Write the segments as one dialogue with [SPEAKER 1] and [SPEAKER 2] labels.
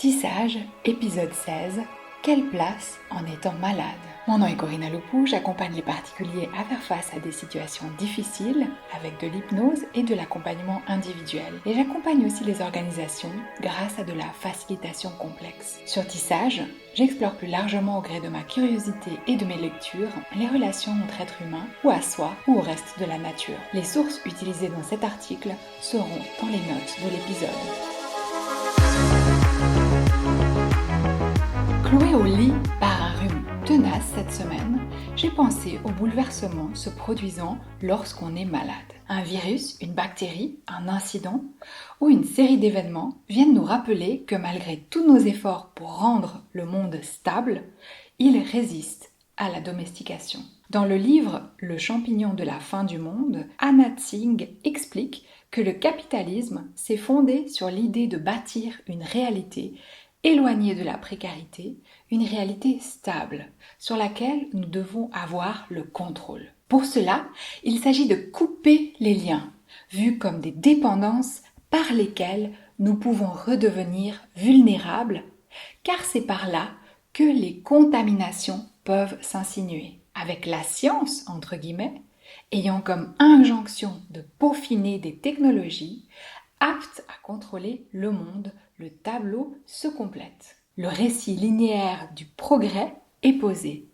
[SPEAKER 1] Tissage, épisode 16. Quelle place en étant malade? Mon nom est Corinna Lepou, j'accompagne les particuliers à faire face à des situations difficiles avec de l'hypnose et de l'accompagnement individuel. Et j'accompagne aussi les organisations grâce à de la facilitation complexe. Sur Tissage, j'explore plus largement au gré de ma curiosité et de mes lectures les relations entre êtres humains ou à soi ou au reste de la nature. Les sources utilisées dans cet article seront dans les notes de l'épisode. Clouée au lit par un rhume tenace cette semaine, j'ai pensé aux bouleversements se produisant lorsqu'on est malade. Un virus, une bactérie, un incident ou une série d'événements viennent nous rappeler que malgré tous nos efforts pour rendre le monde stable, il résiste à la domestication. Dans le livre « Le champignon de la fin du monde », Anna Tsing explique que le capitalisme s'est fondé sur l'idée de bâtir une réalité éloignée de la précarité, une réalité stable sur laquelle nous devons avoir le contrôle. Pour cela, il s'agit de couper les liens, vus comme des dépendances par lesquelles nous pouvons redevenir vulnérables, car c'est par là que les contaminations peuvent s'insinuer. Avec la science, entre guillemets, ayant comme injonction de peaufiner des technologies aptes à contrôler le monde, le tableau se complète. Le récit linéaire du progrès est posé.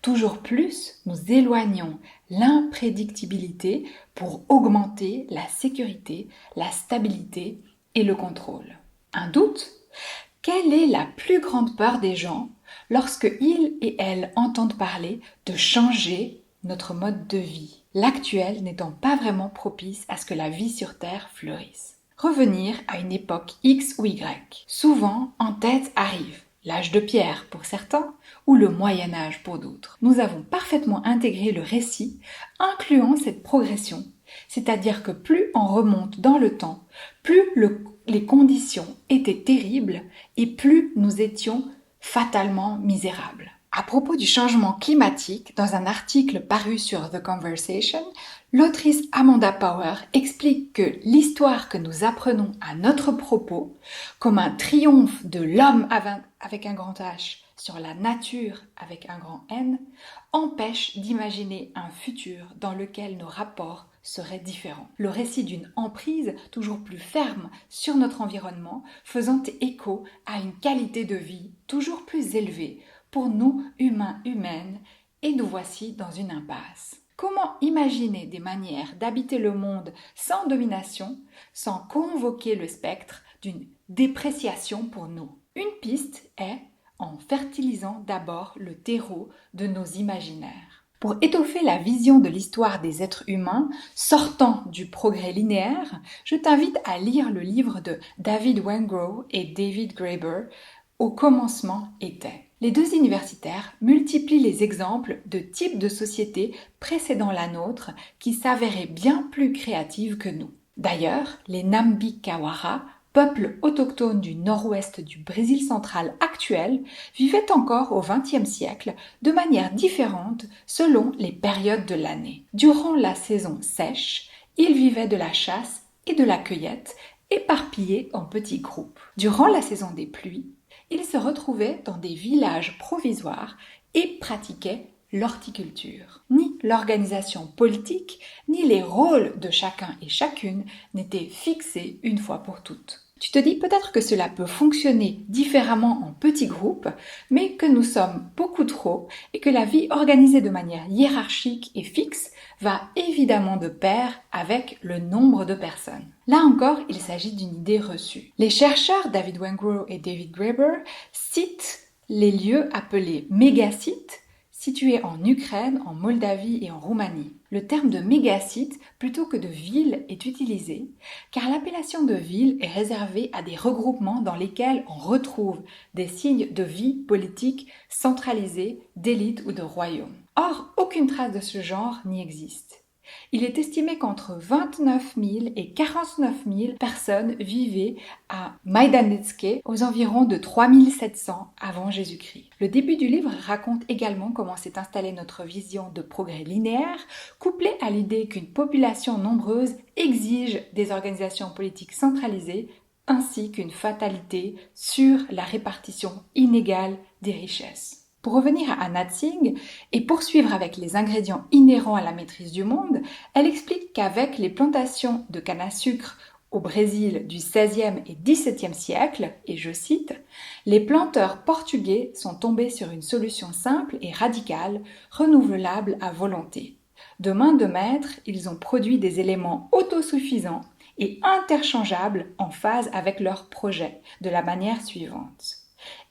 [SPEAKER 1] Toujours plus, nous éloignons l'imprédictibilité pour augmenter la sécurité, la stabilité et le contrôle. Un doute? Quelle est la plus grande peur des gens lorsque ils et elles entendent parler de changer notre mode de vie, l'actuel n'étant pas vraiment propice à ce que la vie sur Terre fleurisse? Revenir à une époque X ou Y. Souvent, en tête arrive l'âge de pierre pour certains ou le Moyen-Âge pour d'autres. Nous avons parfaitement intégré le récit, incluant cette progression, c'est-à-dire que plus on remonte dans le temps, plus les conditions étaient terribles et plus nous étions fatalement misérables. À propos du changement climatique, dans un article paru sur The Conversation, l'autrice Amanda Power explique que l'histoire que nous apprenons à notre propos, comme un triomphe de l'homme avec un grand H sur la nature avec un grand N, empêche d'imaginer un futur dans lequel nos rapports seraient différents. Le récit d'une emprise toujours plus ferme sur notre environnement, faisant écho à une qualité de vie toujours plus élevée pour nous, humains, humaines, et nous voici dans une impasse. Comment imaginer des manières d'habiter le monde sans domination, sans convoquer le spectre d'une dépréciation pour nous? Une piste est en fertilisant d'abord le terreau de nos imaginaires. Pour étoffer la vision de l'histoire des êtres humains, sortant du progrès linéaire, je t'invite à lire le livre de David Wengrow et David Graeber, Au commencement était. Les deux universitaires multiplient les exemples de types de sociétés précédant la nôtre qui s'avéraient bien plus créatives que nous. D'ailleurs, les Nambi-Kawara, peuple autochtone du nord-ouest du Brésil central actuel, vivaient encore au XXe siècle de manière différente selon les périodes de l'année. Durant la saison sèche, ils vivaient de la chasse et de la cueillette, éparpillés en petits groupes. Durant la saison des pluies, ils se retrouvaient dans des villages provisoires et pratiquaient l'horticulture. Ni l'organisation politique, ni les rôles de chacun et chacune n'étaient fixés une fois pour toutes. Tu te dis peut-être que cela peut fonctionner différemment en petits groupes, mais que nous sommes beaucoup trop et que la vie organisée de manière hiérarchique et fixe va évidemment de pair avec le nombre de personnes. Là encore, il s'agit d'une idée reçue. Les chercheurs David Wengrow et David Graeber citent les lieux appelés mégasites situés en Ukraine, en Moldavie et en Roumanie. Le terme de mégacite plutôt que de ville est utilisé car l'appellation de ville est réservée à des regroupements dans lesquels on retrouve des signes de vie politique centralisée, d'élite ou de royaume. Or, aucune trace de ce genre n'y existe. Il est estimé qu'entre 29 000 et 49 000 personnes vivaient à Majdanetsky aux environs de 3 700 avant Jésus-Christ. Le début du livre raconte également comment s'est installée notre vision de progrès linéaire, couplée à l'idée qu'une population nombreuse exige des organisations politiques centralisées ainsi qu'une fatalité sur la répartition inégale des richesses. Pour revenir à Anna Tsing et poursuivre avec les ingrédients inhérents à la maîtrise du monde, elle explique qu'avec les plantations de canne à sucre au Brésil du XVIe et XVIIe siècle, et je cite, « Les planteurs portugais sont tombés sur une solution simple et radicale, renouvelable à volonté. De main de maître, ils ont produit des éléments autosuffisants et interchangeables en phase avec leurs projets, de la manière suivante.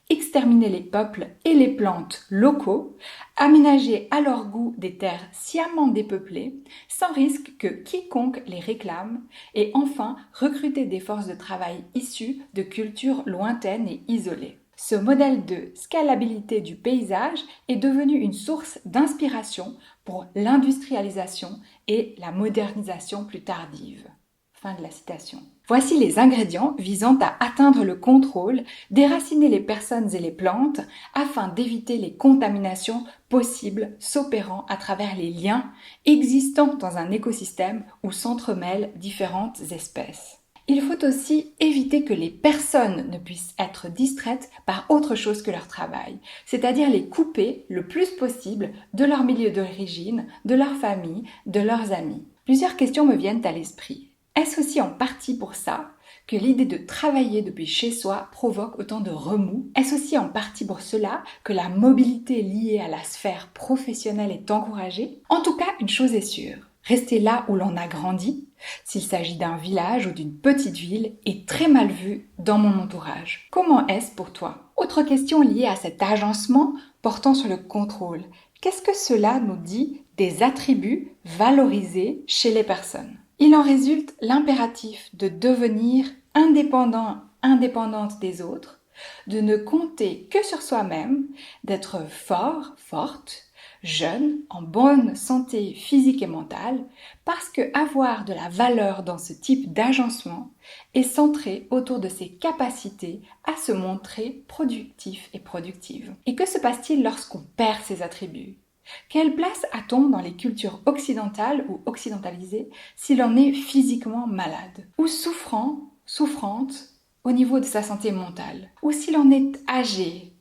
[SPEAKER 1] Exterminer les peuples et les plantes locaux, aménager à leur goût des terres sciemment dépeuplées, sans risque que quiconque les réclame, et enfin recruter des forces de travail issues de cultures lointaines et isolées. Ce modèle de scalabilité du paysage est devenu une source d'inspiration pour l'industrialisation et la modernisation plus tardive. » Fin de la citation. Voici les ingrédients visant à atteindre le contrôle, déraciner les personnes et les plantes afin d'éviter les contaminations possibles s'opérant à travers les liens existant dans un écosystème où s'entremêlent différentes espèces. Il faut aussi éviter que les personnes ne puissent être distraites par autre chose que leur travail, c'est-à-dire les couper le plus possible de leur milieu d'origine, de leur famille, de leurs amis. Plusieurs questions me viennent à l'esprit. Est-ce aussi en partie pour ça que l'idée de travailler depuis chez soi provoque autant de remous? Est-ce aussi en partie pour cela que la mobilité liée à la sphère professionnelle est encouragée? En tout cas, une chose est sûre, rester là où l'on a grandi, s'il s'agit d'un village ou d'une petite ville, est très mal vu dans mon entourage. Comment est-ce pour toi? Autre question liée à cet agencement portant sur le contrôle. Qu'est-ce que cela nous dit des attributs valorisés chez les personnes? Il en résulte l'impératif de devenir indépendante des autres, de ne compter que sur soi-même, d'être fort, forte, jeune, en bonne santé physique et mentale, parce que avoir de la valeur dans ce type d'agencement est centré autour de ses capacités à se montrer productif et productive. Et que se passe-t-il lorsqu'on perd ces attributs? Quelle place a-t-on dans les cultures occidentales ou occidentalisées si l'on est physiquement malade ou souffrante au niveau de sa santé mentale, ou si l'on est âgé,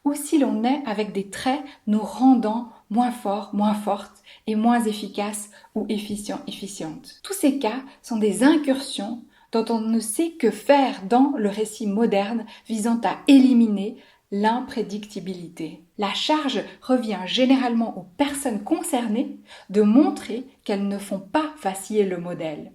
[SPEAKER 1] ou si l'on est avec des traits nous rendant moins forts, moins fortes et moins efficaces ou efficientes. Tous ces cas sont des incursions dont on ne sait que faire dans le récit moderne visant à éliminer l'imprédictibilité. La charge revient généralement aux personnes concernées de montrer qu'elles ne font pas vaciller le modèle.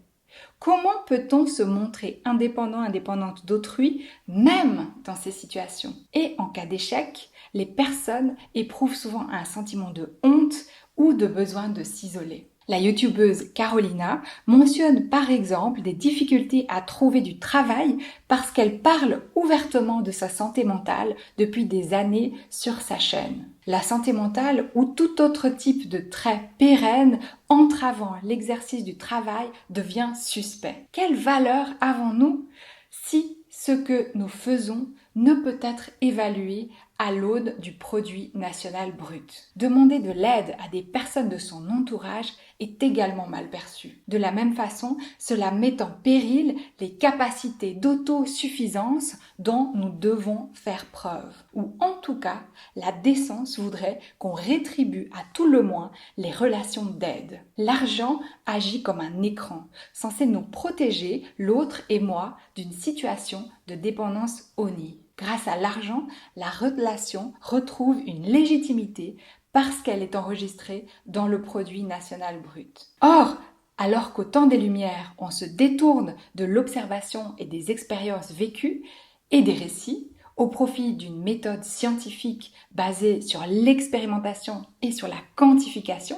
[SPEAKER 1] Comment peut-on se montrer indépendante d'autrui, même dans ces situations? Et en cas d'échec, les personnes éprouvent souvent un sentiment de honte ou de besoin de s'isoler. La youtubeuse Carolina mentionne par exemple des difficultés à trouver du travail parce qu'elle parle ouvertement de sa santé mentale depuis des années sur sa chaîne. La santé mentale ou tout autre type de trait pérenne entravant l'exercice du travail devient suspect. Quelle valeur avons-nous si ce que nous faisons ne peut être évalué à l'aune du produit national brut? Demander de l'aide à des personnes de son entourage est également mal perçu. De la même façon, cela met en péril les capacités d'autosuffisance dont nous devons faire preuve. Ou en tout cas, la décence voudrait qu'on rétribue à tout le moins les relations d'aide. L'argent agit comme un écran, censé nous protéger, l'autre et moi, d'une situation de dépendance honnie. Grâce à l'argent, la relation retrouve une légitimité parce qu'elle est enregistrée dans le produit national brut. Or, alors qu'au temps des Lumières, on se détourne de l'observation et des expériences vécues et des récits, au profit d'une méthode scientifique basée sur l'expérimentation et sur la quantification,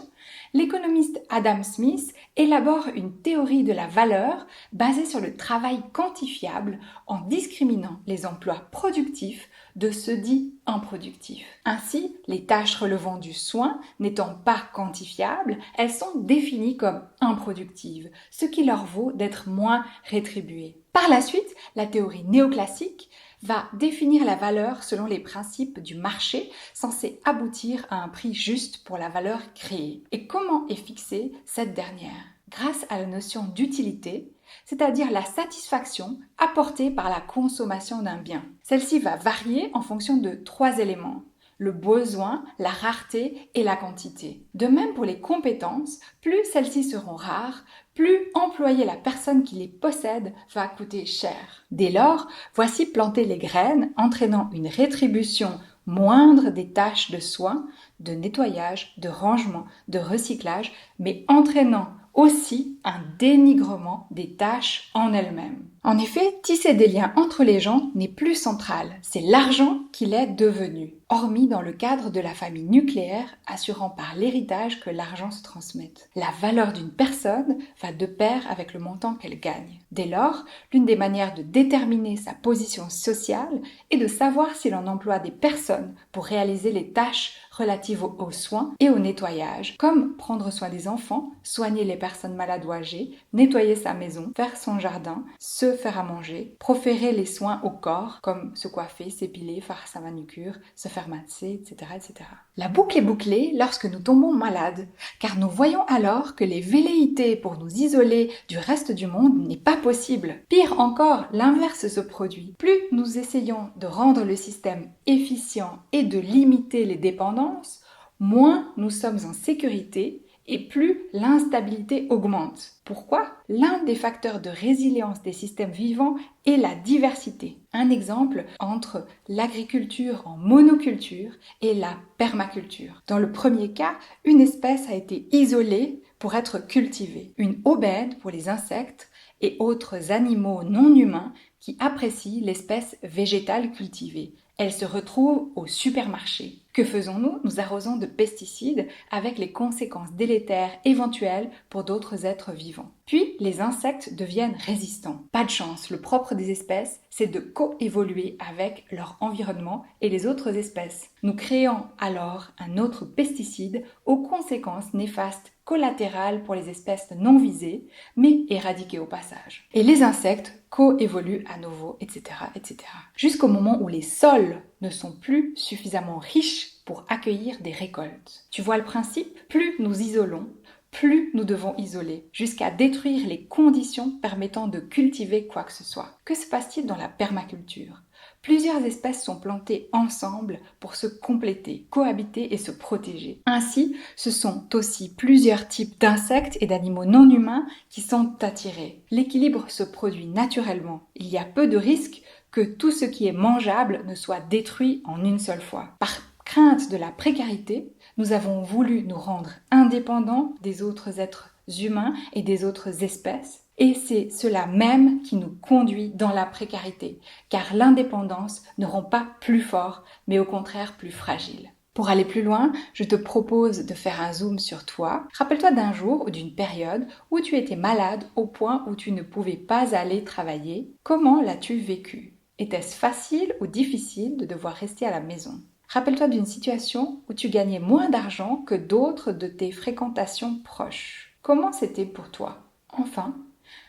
[SPEAKER 1] l'économiste Adam Smith élabore une théorie de la valeur basée sur le travail quantifiable en discriminant les emplois productifs de ceux dits improductifs. Ainsi, les tâches relevant du soin n'étant pas quantifiables, elles sont définies comme improductives, ce qui leur vaut d'être moins rétribuées. Par la suite, la théorie néoclassique va définir la valeur selon les principes du marché censés aboutir à un prix juste pour la valeur créée. Et comment est fixée cette dernière? Grâce à la notion d'utilité, c'est-à-dire la satisfaction apportée par la consommation d'un bien. Celle-ci va varier en fonction de 3 éléments: le besoin, la rareté et la quantité. De même pour les compétences, plus celles-ci seront rares, plus employer la personne qui les possède va coûter cher. Dès lors, voici planter les graines, entraînant une rétribution moindre des tâches de soins, de nettoyage, de rangement, de recyclage, mais entraînant aussi un dénigrement des tâches en elles-mêmes. En effet, tisser des liens entre les gens n'est plus central, c'est l'argent qui l'est devenu, hormis dans le cadre de la famille nucléaire, assurant par l'héritage que l'argent se transmette. La valeur d'une personne va de pair avec le montant qu'elle gagne. Dès lors, l'une des manières de déterminer sa position sociale est de savoir si l'on emploie des personnes pour réaliser les tâches relatives aux soins et au nettoyage, comme prendre soin des enfants, soigner les personnes malades ou âgées, nettoyer sa maison, faire son jardin, se faire à manger, proférer les soins au corps, comme se coiffer, s'épiler, faire sa manucure, se faire masser, etc., etc. La boucle est bouclée lorsque nous tombons malades, car nous voyons alors que les velléités pour nous isoler du reste du monde n'est pas possible. Pire encore, l'inverse se produit. Plus nous essayons de rendre le système efficient et de limiter les dépendances, moins nous sommes en sécurité et plus l'instabilité augmente. Pourquoi ? L'un des facteurs de résilience des systèmes vivants est la diversité. Un exemple entre l'agriculture en monoculture et la permaculture. Dans le premier cas, une espèce a été isolée pour être cultivée, une aubaine pour les insectes et autres animaux non humains qui apprécient l'espèce végétale cultivée. Elle se retrouve au supermarché. Que faisons-nous ? Nous arrosons de pesticides avec les conséquences délétères éventuelles pour d'autres êtres vivants. Puis, les insectes deviennent résistants. Pas de chance, le propre des espèces, c'est de coévoluer avec leur environnement et les autres espèces. Nous créons alors un autre pesticide aux conséquences néfastes collatérales pour les espèces non visées, mais éradiquées au passage. Et les insectes coévoluent à nouveau, etc., etc. Jusqu'au moment où les sols ne sont plus suffisamment riches pour accueillir des récoltes. Tu vois le principe ? Plus nous isolons, plus nous devons isoler, jusqu'à détruire les conditions permettant de cultiver quoi que ce soit. Que se passe-t-il dans la permaculture ? Plusieurs espèces sont plantées ensemble pour se compléter, cohabiter et se protéger. Ainsi, ce sont aussi plusieurs types d'insectes et d'animaux non humains qui sont attirés. L'équilibre se produit naturellement. Il y a peu de risques que tout ce qui est mangeable ne soit détruit en une seule fois. Par crainte de la précarité, nous avons voulu nous rendre indépendants des autres êtres humains et des autres espèces. Et c'est cela même qui nous conduit dans la précarité, car l'indépendance ne rend pas plus fort, mais au contraire plus fragile. Pour aller plus loin, je te propose de faire un zoom sur toi. Rappelle-toi d'un jour ou d'une période où tu étais malade au point où tu ne pouvais pas aller travailler. Comment l'as-tu vécu ? Était-ce facile ou difficile de devoir rester à la maison ? Rappelle-toi d'une situation où tu gagnais moins d'argent que d'autres de tes fréquentations proches. Comment c'était pour toi ? Enfin,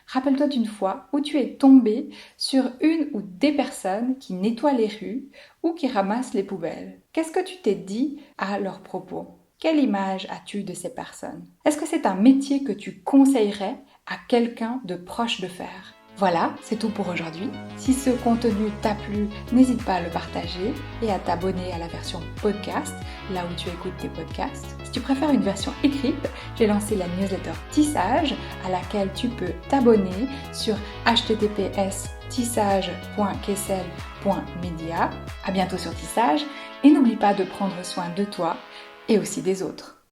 [SPEAKER 1] rappelle-toi d'une fois où tu es tombé sur une ou des personnes qui nettoient les rues ou qui ramassent les poubelles. Qu'est-ce que tu t'es dit à leurs propos ? Quelle image as-tu de ces personnes ? Est-ce que c'est un métier que tu conseillerais à quelqu'un de proche de faire ? Voilà, c'est tout pour aujourd'hui. Si ce contenu t'a plu, n'hésite pas à le partager et à t'abonner à la version podcast, là où tu écoutes tes podcasts. Si tu préfères une version écrite, j'ai lancé la newsletter Tissage, à laquelle tu peux t'abonner sur https://tissage.kessel.media. À bientôt sur Tissage et n'oublie pas de prendre soin de toi et aussi des autres.